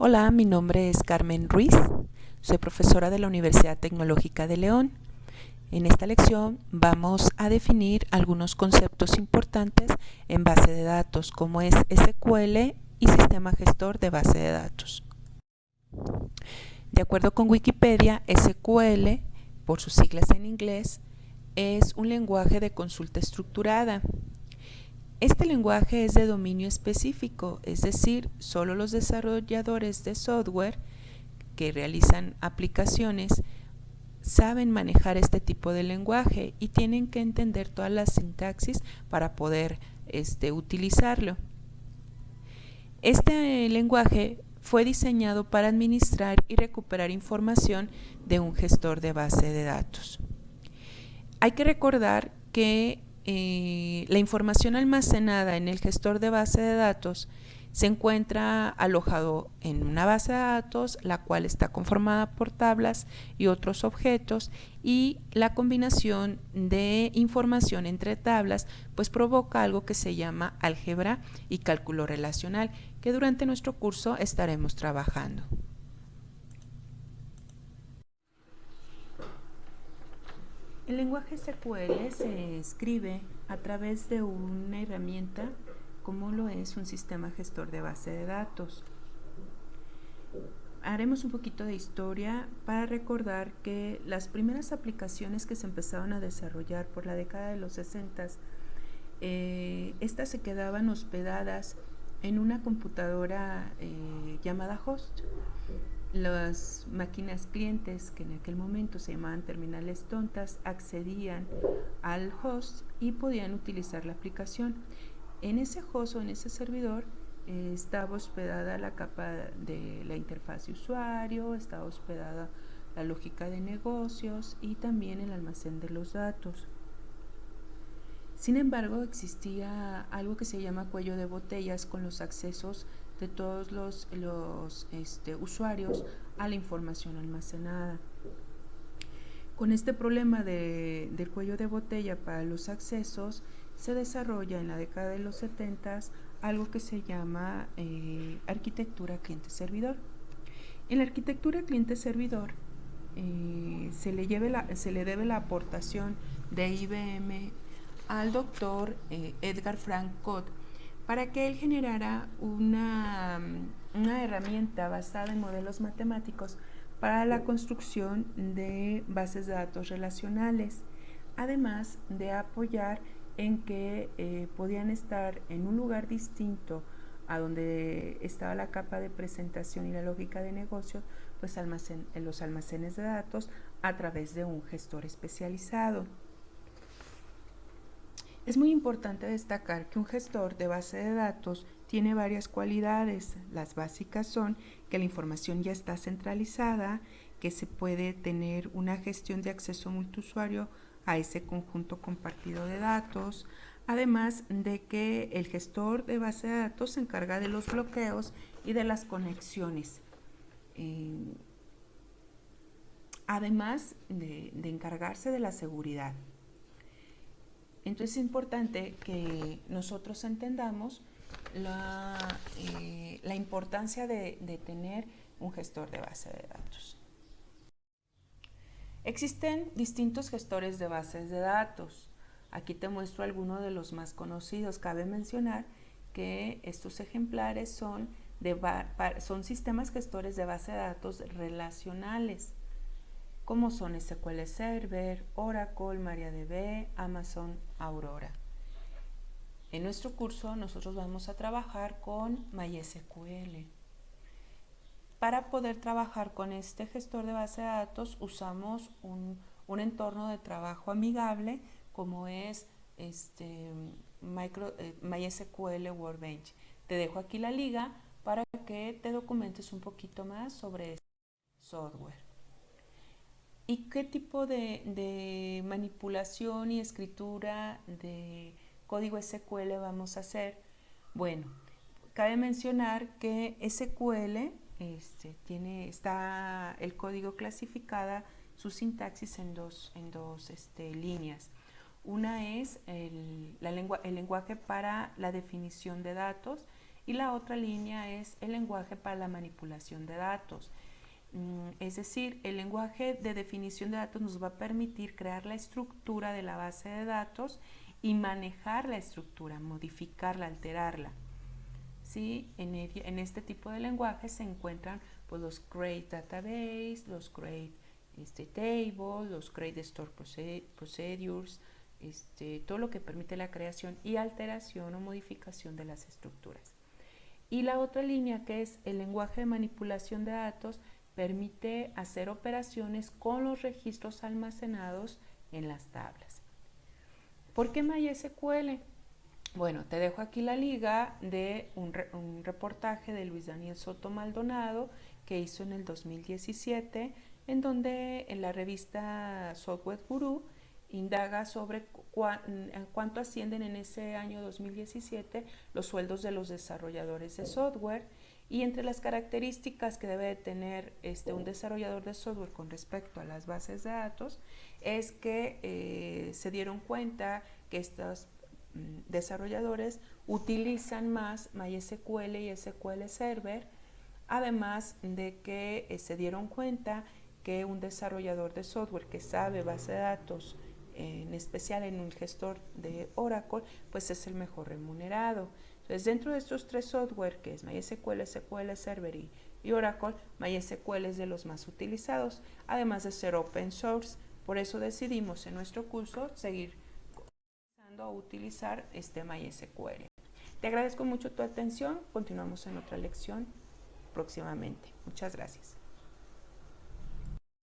Hola, mi nombre es Carmen Ruiz, soy profesora de la Universidad Tecnológica de León. En esta lección vamos a definir algunos conceptos importantes en base de datos, como es SQL y Sistema Gestor de Base de Datos. De acuerdo con Wikipedia, SQL, por sus siglas en inglés, es un lenguaje de consulta estructurada. Este lenguaje es de dominio específico, es decir, solo los desarrolladores de software que realizan aplicaciones saben manejar este tipo de lenguaje y tienen que entender todas las sintaxis para poder utilizarlo. Este lenguaje fue diseñado para administrar y recuperar información de un gestor de base de datos. Hay que recordar que la información almacenada en el gestor de base de datos se encuentra alojado en una base de datos, la cual está conformada por tablas y otros objetos, y la combinación de información entre tablas pues provoca algo que se llama álgebra y cálculo relacional, que durante nuestro curso estaremos trabajando. El lenguaje SQL se escribe a través de una herramienta como lo es un sistema gestor de base de datos. Haremos un poquito de historia para recordar que las primeras aplicaciones que se empezaron a desarrollar por la década de los 60, estas se quedaban hospedadas en una computadora llamada host. Las máquinas clientes, que en aquel momento se llamaban terminales tontas, accedían al host y podían utilizar la aplicación. En ese host o en ese servidor estaba hospedada la capa de la interfaz de usuario, estaba hospedada la lógica de negocios y también el almacén de los datos. Sin embargo, existía algo que se llama cuello de botellas con los accesos de todos los usuarios a la información almacenada. Con este problema del cuello de botella para los accesos, se desarrolla en la década de los 70 algo que se llama arquitectura cliente-servidor. En la arquitectura cliente-servidor se le debe la aportación de IBM al doctor Edgar Frank Codd para que él generara una herramienta basada en modelos matemáticos para la construcción de bases de datos relacionales, además de apoyar en que podían estar en un lugar distinto a donde estaba la capa de presentación y la lógica de negocio, pues en los almacenes de datos a través de un gestor especializado. Es muy importante destacar que un gestor de base de datos tiene varias cualidades. Las básicas son que la información ya está centralizada, que se puede tener una gestión de acceso multiusuario a ese conjunto compartido de datos, además de que el gestor de base de datos se encarga de los bloqueos y de las conexiones. Además de encargarse de la seguridad. Entonces es importante que nosotros entendamos la importancia de tener un gestor de base de datos. Existen distintos gestores de bases de datos. Aquí te muestro algunos de los más conocidos. Cabe mencionar que estos ejemplares son sistemas gestores de base de datos relacionales, como son SQL Server, Oracle, MariaDB, Amazon, Aurora. En nuestro curso nosotros vamos a trabajar con MySQL. Para poder trabajar con este gestor de base de datos usamos un entorno de trabajo amigable como es MySQL Workbench. Te dejo aquí la liga para que te documentes un poquito más sobre este software. ¿Y qué tipo de manipulación y escritura de código SQL vamos a hacer? Bueno, cabe mencionar que SQL está el código clasificada su sintaxis en dos líneas. Una es el lenguaje para la definición de datos y la otra línea es el lenguaje para la manipulación de datos. Es decir, el lenguaje de definición de datos nos va a permitir crear la estructura de la base de datos y manejar la estructura, modificarla, alterarla. ¿Sí? En este tipo de lenguaje se encuentran pues, los create database, los create table, los create store procedures, todo lo que permite la creación y alteración o modificación de las estructuras. Y la otra línea, que es el lenguaje de manipulación de datos, permite hacer operaciones con los registros almacenados en las tablas. ¿Por qué MySQL? Bueno, te dejo aquí la liga de un reportaje de Luis Daniel Soto Maldonado que hizo en el 2017, en donde en la revista Software Guru indaga sobre cuánto ascienden en ese año 2017 los sueldos de los desarrolladores de software, y entre las características que debe de tener un desarrollador de software con respecto a las bases de datos es que se dieron cuenta que estos desarrolladores utilizan más MySQL y SQL Server, además de que se dieron cuenta que un desarrollador de software que sabe base de datos, en especial en un gestor de Oracle, pues es el mejor remunerado. Entonces, dentro de estos tres software, que es MySQL, SQL Server y Oracle, MySQL es de los más utilizados, además de ser open source. Por eso decidimos en nuestro curso seguir a utilizar MySQL. Te agradezco mucho tu atención. Continuamos en otra lección próximamente. Muchas gracias.